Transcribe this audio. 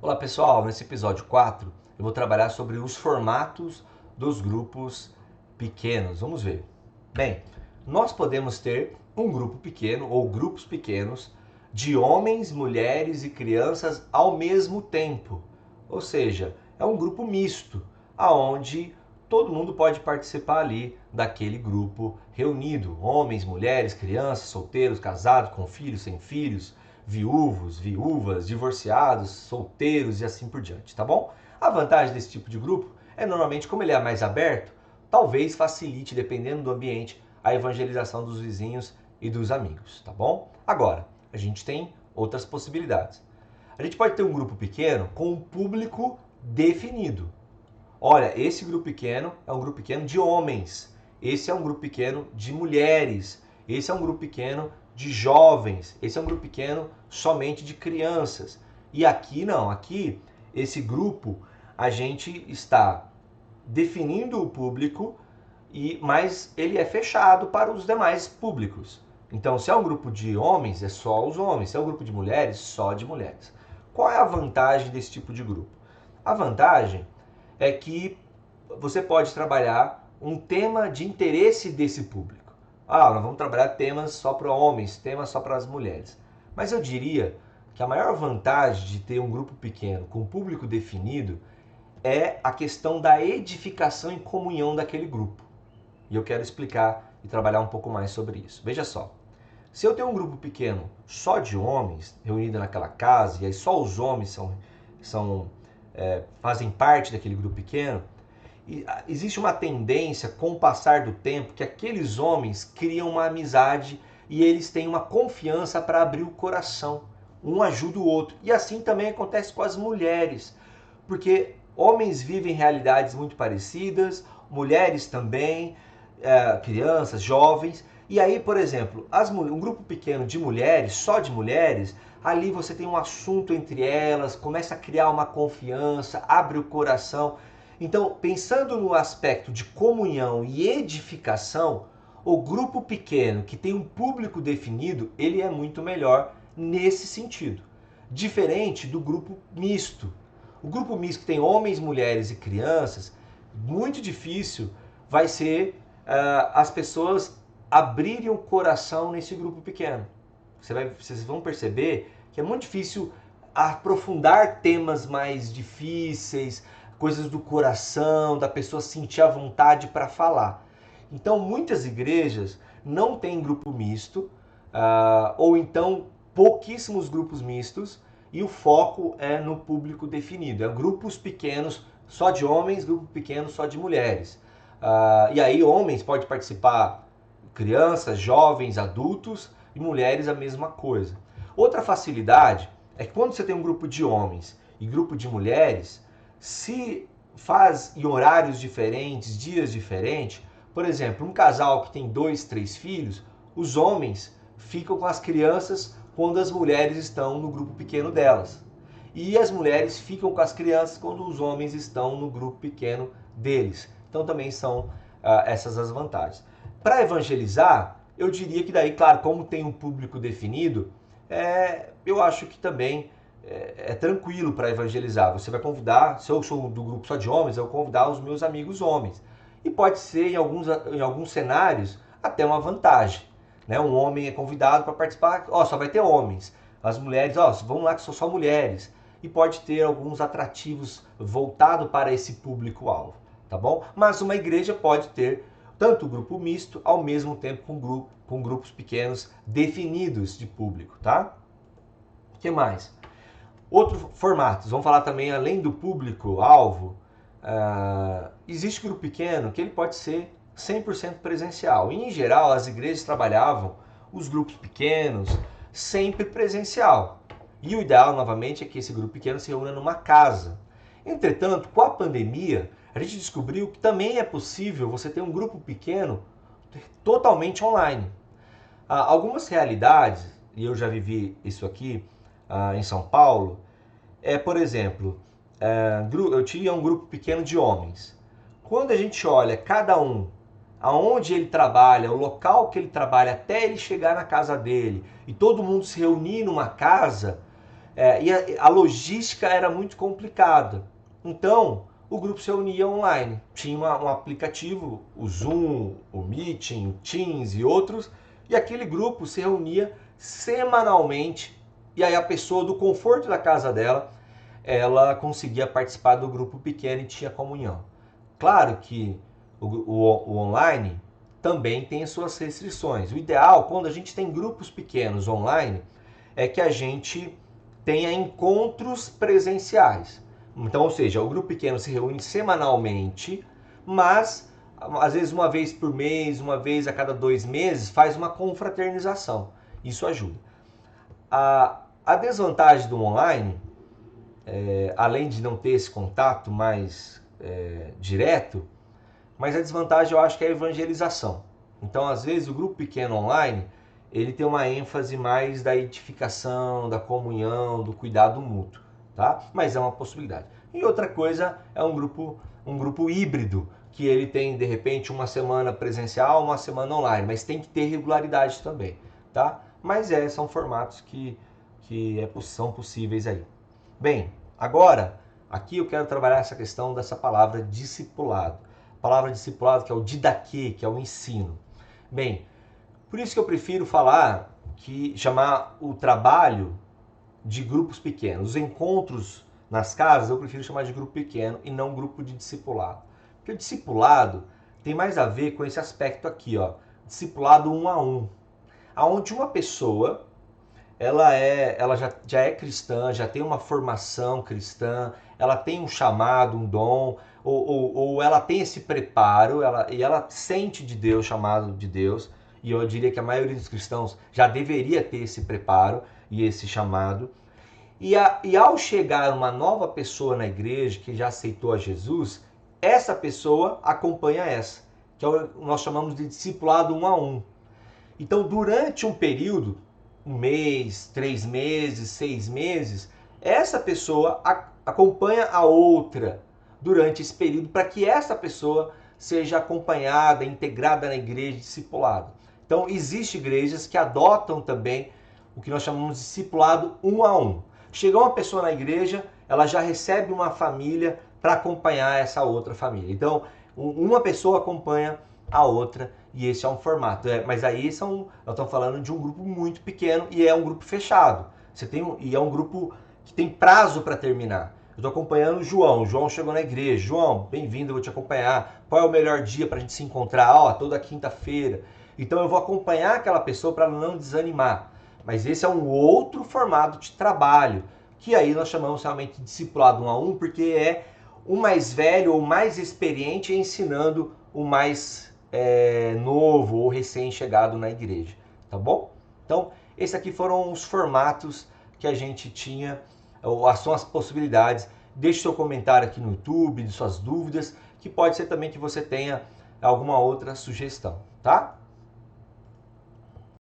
Olá pessoal, nesse episódio 4 eu vou trabalhar sobre os formatos dos grupos pequenos. Vamos ver. Bem, nós podemos ter um grupo pequeno ou grupos pequenos de homens, mulheres e crianças ao mesmo tempo. Ou seja, é um grupo misto, aonde todo mundo pode participar ali daquele grupo reunido. Homens, mulheres, crianças, solteiros, casados, com filhos, sem filhos, viúvos, viúvas, divorciados, solteiros e assim por diante, tá bom? A vantagem desse tipo de grupo é normalmente, como ele é mais aberto, talvez facilite, dependendo do ambiente, a evangelização dos vizinhos e dos amigos, tá bom? Agora, a gente tem outras possibilidades. A gente pode ter um grupo pequeno com um público definido. Olha, esse grupo pequeno é um grupo pequeno de homens, esse é um grupo pequeno de mulheres, esse é um grupo pequeno de jovens, esse é um grupo pequeno somente de crianças. E aqui não, aqui esse grupo a gente está definindo o público, mas ele é fechado para os demais públicos. Então, se é um grupo de homens, é só os homens, se é um grupo de mulheres, só de mulheres. Qual é a vantagem desse tipo de grupo? A vantagem é que você pode trabalhar um tema de interesse desse público. Ah, nós vamos trabalhar temas só para homens, temas só para as mulheres. Mas eu diria que a maior vantagem de ter um grupo pequeno com público definido é a questão da edificação e comunhão daquele grupo. E eu quero explicar e trabalhar um pouco mais sobre isso. Veja só, se eu tenho um grupo pequeno só de homens reunido naquela casa, e aí só os homens fazem parte daquele grupo pequeno, existe uma tendência, com o passar do tempo, que aqueles homens criam uma amizade e eles têm uma confiança para abrir o coração. Um ajuda o outro. E assim também acontece com as mulheres, porque homens vivem realidades muito parecidas, mulheres também, crianças, jovens. E aí, por exemplo, um grupo pequeno de mulheres, só de mulheres, ali você tem um assunto entre elas, começa a criar uma confiança, abre o coração. Então, pensando no aspecto de comunhão e edificação, o grupo pequeno que tem um público definido, ele é muito melhor nesse sentido. Diferente do grupo misto. O grupo misto que tem homens, mulheres e crianças, muito difícil vai ser as pessoas abrirem o coração nesse grupo pequeno. Vocês vão perceber que é muito difícil aprofundar temas mais difíceis, coisas do coração, da pessoa sentir a vontade para falar. Então, muitas igrejas não têm grupo misto, ou então pouquíssimos grupos mistos, e o foco é no público definido. É grupos pequenos só de homens, grupo pequeno só de mulheres. E aí homens podem participar, crianças, jovens, adultos, e mulheres a mesma coisa. Outra facilidade é que quando você tem um grupo de homens e grupo de mulheres, se faz em horários diferentes, dias diferentes, por exemplo, um casal que tem 2, 3 filhos, os homens ficam com as crianças quando as mulheres estão no grupo pequeno delas. E as mulheres ficam com as crianças quando os homens estão no grupo pequeno deles. Então também são essas as vantagens. Para evangelizar, eu diria que daí, claro, como tem um público definido, eu acho que também é tranquilo para evangelizar. Você vai convidar, se eu sou do grupo só de homens, eu vou convidar os meus amigos homens. E pode ser, em alguns cenários, até uma vantagem. Né? Um homem é convidado para participar, só vai ter homens. As mulheres, vamos lá que são só mulheres. E pode ter alguns atrativos voltados para esse público-alvo, tá bom? Mas uma igreja pode ter tanto grupo misto, ao mesmo tempo com grupos pequenos definidos de público, tá? O que mais? Outros formatos, vamos falar também, além do público-alvo, existe grupo pequeno que ele pode ser 100% presencial. E, em geral, as igrejas trabalhavam os grupos pequenos sempre presencial. E o ideal, novamente, é que esse grupo pequeno se reúna numa casa. Entretanto, com a pandemia, a gente descobriu que também é possível você ter um grupo pequeno totalmente online. Algumas realidades, e eu já vivi isso aqui em São Paulo, por exemplo, eu tinha um grupo pequeno de homens. Quando a gente olha cada um, aonde ele trabalha, o local que ele trabalha, até ele chegar na casa dele, e todo mundo se reunir numa casa, e a logística era muito complicada. Então, o grupo se reunia online. Tinha um aplicativo, o Zoom, o Meeting, o Teams e outros, e aquele grupo se reunia semanalmente, e aí a pessoa, do conforto da casa dela, ela conseguia participar do grupo pequeno e tinha comunhão. Claro que o online também tem suas restrições. O ideal, quando a gente tem grupos pequenos online, é que a gente tenha encontros presenciais. Então, ou seja, o grupo pequeno se reúne semanalmente, mas às vezes uma vez por mês, uma vez a cada 2 meses, faz uma confraternização. Isso ajuda. A desvantagem do online, além de não ter esse contato mais direto, mas a desvantagem eu acho que é a evangelização. Então, às vezes, o grupo pequeno online, ele tem uma ênfase mais da edificação, da comunhão, do cuidado mútuo, tá? Mas é uma possibilidade. E outra coisa é um grupo híbrido, que ele tem, de repente, uma semana presencial, uma semana online, mas tem que ter regularidade também, tá? Mas são formatos que são possíveis aí. Bem, agora, aqui eu quero trabalhar essa questão dessa palavra discipulado. A palavra discipulado, que é o didaquê, que é o ensino. Bem, por isso que eu prefiro chamar o trabalho de grupos pequenos. Os encontros nas casas eu prefiro chamar de grupo pequeno e não grupo de discipulado. Porque o discipulado tem mais a ver com esse aspecto aqui, ó, discipulado 1 a 1, aonde uma pessoa ela já é cristã, já tem uma formação cristã, ela tem um chamado, um dom, ou ela tem esse preparo, e ela sente de Deus, chamado de Deus, e eu diria que a maioria dos cristãos já deveria ter esse preparo e esse chamado. E ao chegar uma nova pessoa na igreja que já aceitou a Jesus, essa pessoa acompanha essa, que nós chamamos de discipulado 1 a 1. Então, durante um período, 1 mês, 3 meses, 6 meses, essa pessoa acompanha a outra durante esse período para que essa pessoa seja acompanhada, integrada na igreja, discipulada. Então, existem igrejas que adotam também o que nós chamamos de discipulado 1 a 1. Chega uma pessoa na igreja, ela já recebe uma família para acompanhar essa outra família. Então, uma pessoa acompanha a outra e esse é um formato. Mas aí nós estamos falando de um grupo muito pequeno e é um grupo fechado. E é um grupo que tem prazo para terminar. Eu estou acompanhando o João. O João chegou na igreja. João, bem-vindo, eu vou te acompanhar. Qual é o melhor dia para a gente se encontrar? Toda quinta-feira. Então eu vou acompanhar aquela pessoa para não desanimar. Mas esse é um outro formato de trabalho, que aí nós chamamos realmente de discipulado 1 a 1, porque é o mais velho ou mais experiente ensinando o mais novo ou recém-chegado na igreja, tá bom? Então, esses aqui foram os formatos que a gente tinha, são as possibilidades. Deixe seu comentário aqui no YouTube, de suas dúvidas, que pode ser também que você tenha alguma outra sugestão, tá?